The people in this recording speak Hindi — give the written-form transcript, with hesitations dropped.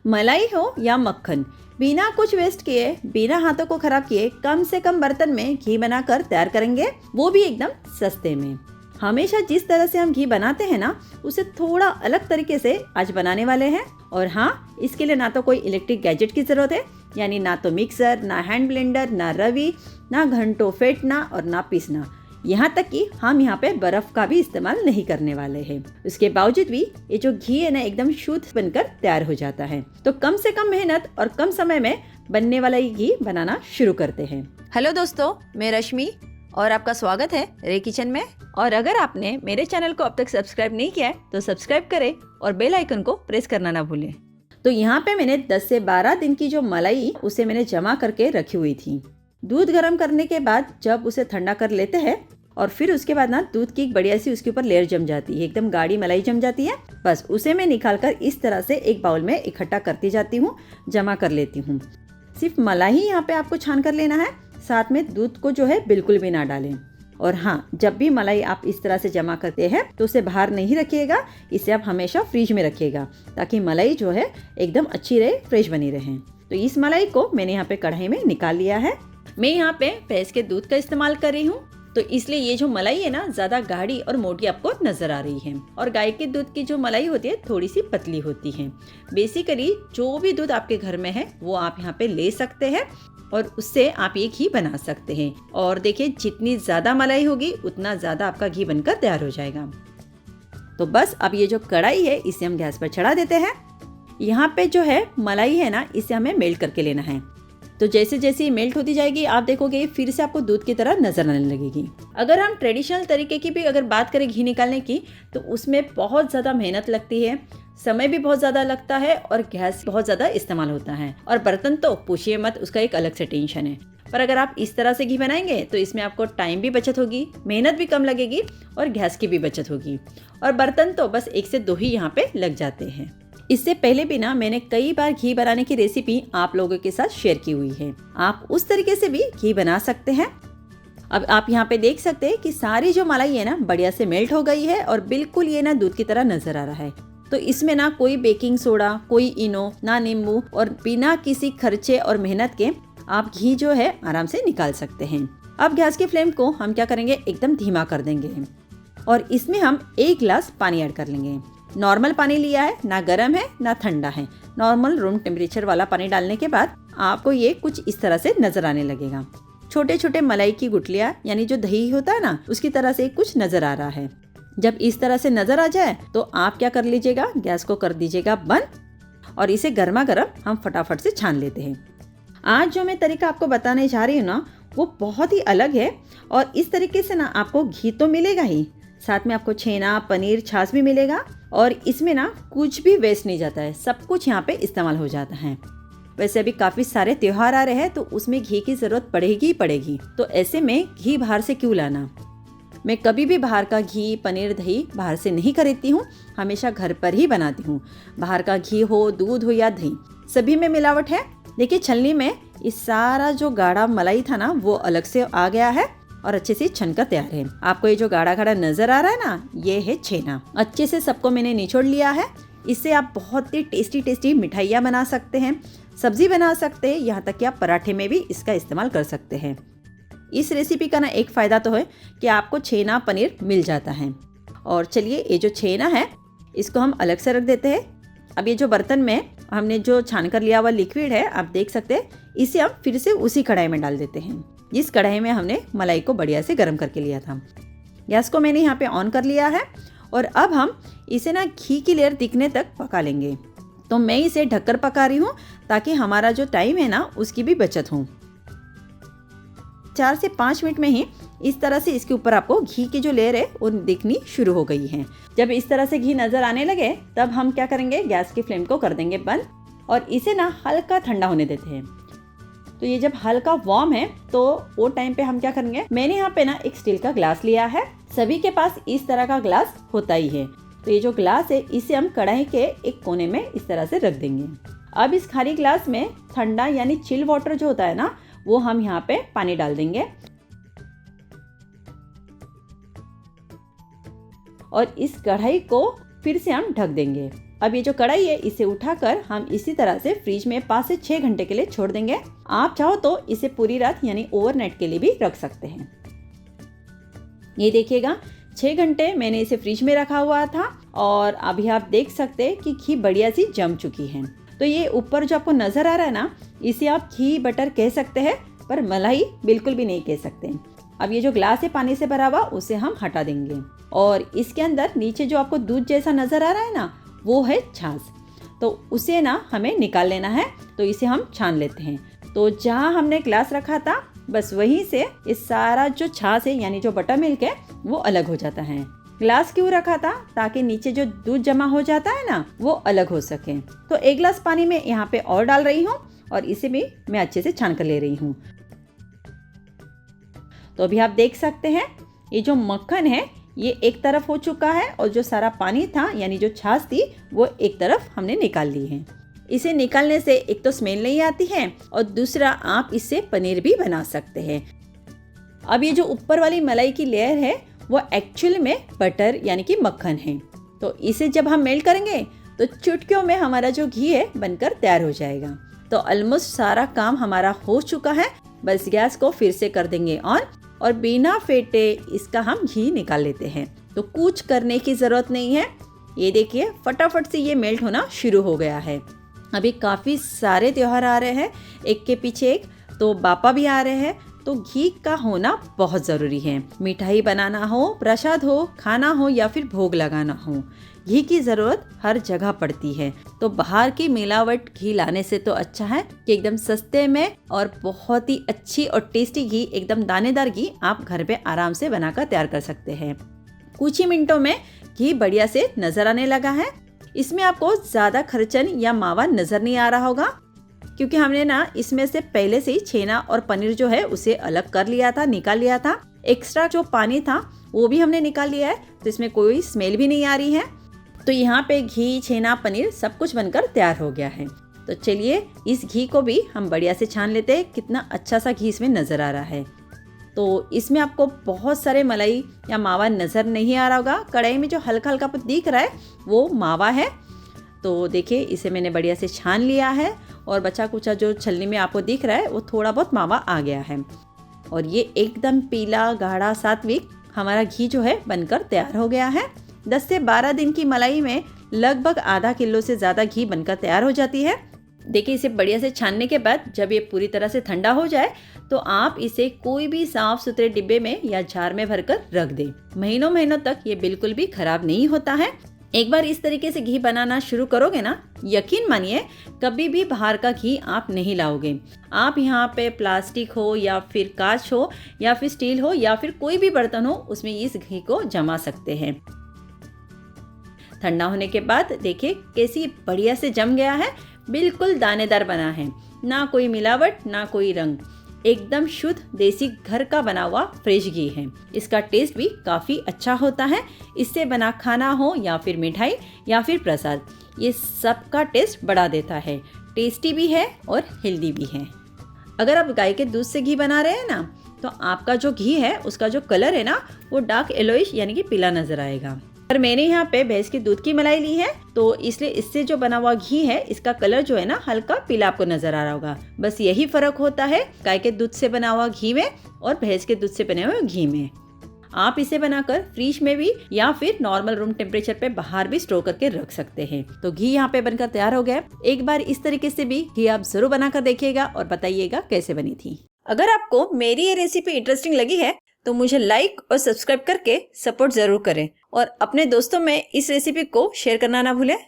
मलाई हो या मक्खन, बिना कुछ वेस्ट किए, बिना हाथों को खराब किए, कम से कम बर्तन में घी बनाकर तैयार करेंगे, वो भी एकदम सस्ते में। हमेशा जिस तरह से हम घी बनाते हैं ना, उसे थोड़ा अलग तरीके से आज बनाने वाले हैं। और हाँ, इसके लिए ना तो कोई इलेक्ट्रिक गैजेट की जरूरत है, यानी ना तो मिक्सर, ना हैंड ब्लेंडर, ना रवि, ना घंटों फेंटना और ना पीसना। यहाँ तक कि हम यहाँ पे बर्फ का भी इस्तेमाल नहीं करने वाले हैं। उसके बावजूद भी ये जो घी है ना, एकदम शुद्ध बनकर तैयार हो जाता है। तो कम से कम मेहनत और कम समय में बनने वाला ये घी बनाना शुरू करते हैं। हेलो दोस्तों, मैं रश्मि और आपका स्वागत है रे किचन में। और अगर आपने मेरे चैनल को अब तक सब्सक्राइब नहीं किया है तो सब्सक्राइब करें और बेल आइकन को प्रेस करना ना भूलें। तो यहाँ पे मैंने 10 से 12 दिन की जो मलाई उसे मैंने जमा करके रखी हुई थी। दूध गर्म करने के बाद जब उसे ठंडा कर लेते हैं और फिर उसके बाद ना दूध की एक बढ़िया सी उसके ऊपर लेयर जम जाती है, एकदम गाढ़ी मलाई जम जाती है। बस उसे मैं निकाल कर इस तरह से एक बाउल में इकट्ठा करती जाती हूँ, जमा कर लेती हूँ। सिर्फ मलाई ही यहाँ पे आपको छान कर लेना है, साथ में दूध को जो है बिल्कुल भी ना डालें। और हाँ, जब भी मलाई आप इस तरह से जमा करते हैं तो उसे बाहर नहीं रखिएगा, इसे आप हमेशा फ्रिज में रखिएगा ताकि मलाई जो है एकदम अच्छी रहे, फ्रेश बनी रहे। तो इस मलाई को मैंने यहाँ पे कढ़ाई में निकाल लिया है। मैं यहाँ पे भैंस के दूध का इस्तेमाल कर रही हूँ, तो इसलिए ये जो मलाई है ना, ज्यादा गाढ़ी और मोटी आपको नजर आ रही है। और गाय के दूध की जो मलाई होती है थोड़ी सी पतली होती है। बेसिकली जो भी दूध आपके घर में है वो आप यहाँ पे ले सकते हैं और उससे आप ये घी बना सकते हैं। और देखिए, जितनी ज्यादा मलाई होगी उतना ज्यादा आपका घी बनकर तैयार हो जाएगा। तो बस अब ये जो कढ़ाई है इसे हम गैस पर चढ़ा देते हैं। यहाँ पे जो है मलाई है ना, इसे हमें मेल्ट करके लेना है। तो जैसे जैसे ये मेल्ट होती जाएगी आप देखोगे फिर से आपको दूध की तरह नजर आने लगेगी। अगर हम ट्रेडिशनल तरीके की भी अगर बात करें घी निकालने की, तो उसमें बहुत ज़्यादा मेहनत लगती है, समय भी बहुत ज़्यादा लगता है और गैस बहुत ज़्यादा इस्तेमाल होता है। और बर्तन तो पूछिए मत, उसका एक अलग से टेंशन है। पर अगर आप इस तरह से घी बनाएंगे तो इसमें आपको टाइम भी बचत होगी, मेहनत भी कम लगेगी और गैस की भी बचत होगी। और बर्तन तो बस 1 से 2 ही यहाँ पे लग जाते हैं। इससे पहले भी ना मैंने कई बार घी बनाने की रेसिपी आप लोगों के साथ शेयर की हुई है, आप उस तरीके से भी घी बना सकते हैं। अब आप यहाँ पे देख सकते हैं कि सारी जो मलाई है ना बढ़िया से मेल्ट हो गई है और बिल्कुल ये ना दूध की तरह नजर आ रहा है। तो इसमें ना कोई बेकिंग सोडा, कोई इनो, ना नींबू, और बिना किसी खर्चे और मेहनत के आप घी जो है आराम से निकाल सकते हैं। अब गैस की फ्लेम को हम क्या करेंगे, एकदम धीमा कर देंगे और इसमें हम 1 गिलास पानी ऐड कर लेंगे। नॉर्मल पानी लिया है, ना गर्म है ना ठंडा है। नॉर्मल रूम टेम्परेचर वाला पानी डालने के बाद आपको ये कुछ इस तरह से नजर आने लगेगा। छोटे छोटे मलाई की गुठलियाँ, यानी जो दही होता है ना, उसकी तरह से कुछ नजर आ रहा है। जब इस तरह से नजर आ जाए तो आप क्या कर लीजिएगा, गैस को कर दीजिएगा बंद और इसे गर्मा गर्म हम फटाफट से छान लेते हैं। आज जो मैं तरीका आपको बताने जा रही हूँ ना, वो बहुत ही अलग है। और इस तरीके से ना आपको घी तो मिलेगा ही, साथ में आपको छेना, पनीर, छाछ भी मिलेगा। और इसमें ना कुछ भी वेस्ट नहीं जाता है, सब कुछ यहाँ पे इस्तेमाल हो जाता है। वैसे अभी काफी सारे त्योहार आ रहे हैं तो उसमें घी की जरूरत पड़ेगी ही पड़ेगी। तो ऐसे में घी बाहर से क्यों लाना। मैं कभी भी बाहर का घी, पनीर, दही बाहर से नहीं खरीदती हूँ, हमेशा घर पर ही बनाती हूँ। बाहर का घी हो, दूध हो या दही, सभी में मिलावट है। देखिए, छलनी में इस सारा जो गाढ़ा मलाई था ना वो अलग से आ गया है और अच्छे से छन कर तैयार है। आपको ये जो गाढ़ा गाढ़ा नजर आ रहा है ना, ये है छेना। अच्छे से सबको मैंने निचोड़ लिया है। इससे आप बहुत ही टेस्टी टेस्टी मिठाइयाँ बना सकते हैं, सब्जी बना सकते हैं, यहाँ तक कि आप पराठे में भी इसका इस्तेमाल कर सकते हैं। इस रेसिपी का ना एक फ़ायदा तो है कि आपको छेना, पनीर मिल जाता है। और चलिए, ये जो छेना है इसको हम अलग से रख देते हैं। अब ये जो बर्तन में हमने जो छान कर लिया हुआ लिक्विड है, आप देख सकते हैं, इसे हम फिर से उसी कढ़ाई में डाल देते हैं जिस कढ़ाई में हमने मलाई को बढ़िया से गर्म करके लिया था। गैस को मैंने यहाँ पे ऑन कर लिया है और अब हम इसे ना घी की लेयर दिखने तक पका लेंगे। तो मैं इसे ढककर पका रही हूँ ताकि हमारा जो टाइम है ना उसकी भी बचत हो। 4 से 5 मिनट में ही इस तरह से इसके ऊपर आपको घी की जो लेयर है वो दिखनी शुरू हो गई है। जब इस तरह से घी नजर आने लगे तब हम क्या करेंगे, गैस की फ्लेम को कर देंगे बंद और इसे ना हल्का ठंडा होने देते हैं। तो ये जब हल्का वार्म है तो वो टाइम पे हम क्या करेंगे, मैंने यहाँ पे ना एक स्टील का ग्लास लिया है। सभी के पास इस तरह का ग्लास होता ही है। तो ये जो ग्लास है इसे हम कढ़ाई के एक कोने में इस तरह से रख देंगे। अब इस खाली ग्लास में ठंडा यानी चिल वाटर जो होता है ना, वो हम यहाँ पे पानी डाल देंगे और इस कढ़ाई को फिर से हम ढक देंगे अब ये जो कढ़ाई है इसे उठाकर हम इसी तरह से फ्रिज में 5 से 6 घंटे के लिए छोड़ देंगे। आप चाहो तो इसे पूरी रात यानी ओवरनाइट के लिए भी रख सकते हैं। ये देखिएगा 6 घंटे मैंने इसे फ्रिज में रखा हुआ था और अभी आप देख सकते हैं कि घी बढ़िया सी जम चुकी है। तो ये ऊपर जो आपको नजर आ रहा है ना, इसे आप घी बटर कह सकते हैं, पर मलाई बिल्कुल भी नहीं कह सकते। अब ये जो ग्लास है पानी से भरा हुआ उसे हम हटा देंगे और इसके अंदर नीचे जो आपको दूध जैसा नजर आ रहा है ना, वो है छाछ। तो उसे ना हमें निकाल लेना है, तो इसे हम छान लेते हैं। तो जहाँ हमने ग्लास रखा था बस वहीं से इस सारा जो छाछ है यानी जो बटर मिल्क है वो अलग हो जाता है। ग्लास क्यों रखा था? ताकि नीचे जो दूध जमा हो जाता है ना वो अलग हो सके। तो 1 गिलास पानी में यहाँ पे और डाल रही हूँ और इसे भी मैं अच्छे से छान कर ले रही हूँ। तो अभी आप देख सकते हैं ये जो मक्खन है ये एक तरफ हो चुका है और जो सारा पानी था यानी जो छाछ थी वो एक तरफ हमने निकाल ली है। इसे निकालने से एक तो स्मेल नहीं आती है और दूसरा आप इससे पनीर भी बना सकते हैं। अब ये जो ऊपर वाली मलाई की लेयर है वो एक्चुअली में बटर यानी कि मक्खन है। तो इसे जब हम मेल्ट करेंगे तो चुटकियों में हमारा जो घी है बनकर तैयार हो जाएगा। तो ऑलमोस्ट सारा काम हमारा हो चुका है। बस गैस को फिर से कर देंगे ऑन और बिना फेंटे इसका हम घी निकाल लेते हैं। तो कुछ करने की जरूरत नहीं है। ये देखिए फटाफट से ये मेल्ट होना शुरू हो गया है। अभी काफ़ी सारे त्योहार आ रहे हैं, एक के पीछे एक, तो बापा भी आ रहे हैं, तो घी का होना बहुत ज़रूरी है। मिठाई बनाना हो, प्रसाद हो, खाना हो या फिर भोग लगाना हो, घी की ज़रूरत हर जगह पड़ती है। तो बाहर की मिलावट घी लाने से तो अच्छा है कि एकदम सस्ते में और बहुत ही अच्छी और टेस्टी घी, एकदम दानेदार घी आप घर पे आराम से बनाकर तैयार कर सकते हैं। कुछ ही मिनटों में घी बढ़िया से नजर आने लगा है। इसमें आपको ज़्यादा खर्चन या मावा नज़र नहीं आ रहा होगा क्योंकि हमने ना इसमें से पहले से ही छेना और पनीर जो है उसे अलग कर लिया था, निकाल लिया था। एक्स्ट्रा जो पानी था वो भी हमने निकाल लिया है, तो इसमें कोई स्मेल भी नहीं आ रही है। तो यहाँ पे घी, छेना, पनीर सब कुछ बनकर तैयार हो गया है। तो चलिए इस घी को भी हम बढ़िया से छान लेते हैं। कितना अच्छा सा घी इसमें नज़र आ रहा है। तो इसमें आपको बहुत सारे मलाई या मावा नज़र नहीं आ रहा होगा। कढ़ाई में जो हल्का हल्का दिख रहा है वो मावा है। तो देखिए इसे मैंने बढ़िया से छान लिया है और बचा कुचा जो छलनी में आपको दिख रहा है वो थोड़ा बहुत मावा आ गया है। और ये एकदम पीला गाढ़ा सात्विक हमारा घी जो है बनकर तैयार हो गया है। 10 से 12 दिन की मलाई में लगभग आधा किलो से ज़्यादा घी बनकर तैयार हो जाती है। देखिए इसे बढ़िया से छानने के बाद जब ये पूरी तरह से ठंडा हो जाए तो आप इसे कोई भी साफ सुथरे डिब्बे में या जार में भरकर रख दें। महीनों महीनों तक ये बिल्कुल भी खराब नहीं होता है। एक बार इस तरीके से घी बनाना शुरू करोगे ना, यकीन मानिए कभी भी बाहर का घी आप नहीं लाओगे। आप यहाँ पे प्लास्टिक हो या फिर कांच हो या फिर स्टील हो या फिर कोई भी बर्तन हो, उसमें इस घी को जमा सकते हैं। ठंडा होने के बाद देखिए कैसी बढ़िया से जम गया है, बिल्कुल दानेदार बना है, ना कोई मिलावट ना कोई रंग, एकदम शुद्ध देसी घर का बना हुआ फ्रेश घी है। इसका टेस्ट भी काफ़ी अच्छा होता है। इससे बना खाना हो या फिर मिठाई या फिर प्रसाद, ये सब का टेस्ट बढ़ा देता है। टेस्टी भी है और हेल्दी भी है। अगर आप गाय के दूध से घी बना रहे हैं ना, तो आपका जो घी है उसका जो कलर है ना वो डार्क येलोइश यानी कि पीला नजर आएगा। पर मैंने यहाँ पे भैंस की दूध की मलाई ली है, तो इसलिए इससे जो बना हुआ घी है इसका कलर जो है ना हल्का पीला आपको नजर आ रहा होगा। बस यही फर्क होता है गाय के दूध से बना हुआ घी में और भैंस के दूध से बने हुए घी में। आप इसे बनाकर फ्रिज में भी या फिर नॉर्मल रूम टेम्परेचर पे बाहर भी स्टोर करके रख सकते हैं। तो घी यहाँ पे बनकर तैयार हो गया। एक बार इस तरीके से भी घी आप जरूर बनाकर देखिएगा और बताइएगा कैसे बनी थी। अगर आपको मेरी ये रेसिपी इंटरेस्टिंग लगी है तो मुझे लाइक और सब्सक्राइब करके सपोर्ट जरूर करें और अपने दोस्तों में इस रेसिपी को शेयर करना ना भूलें।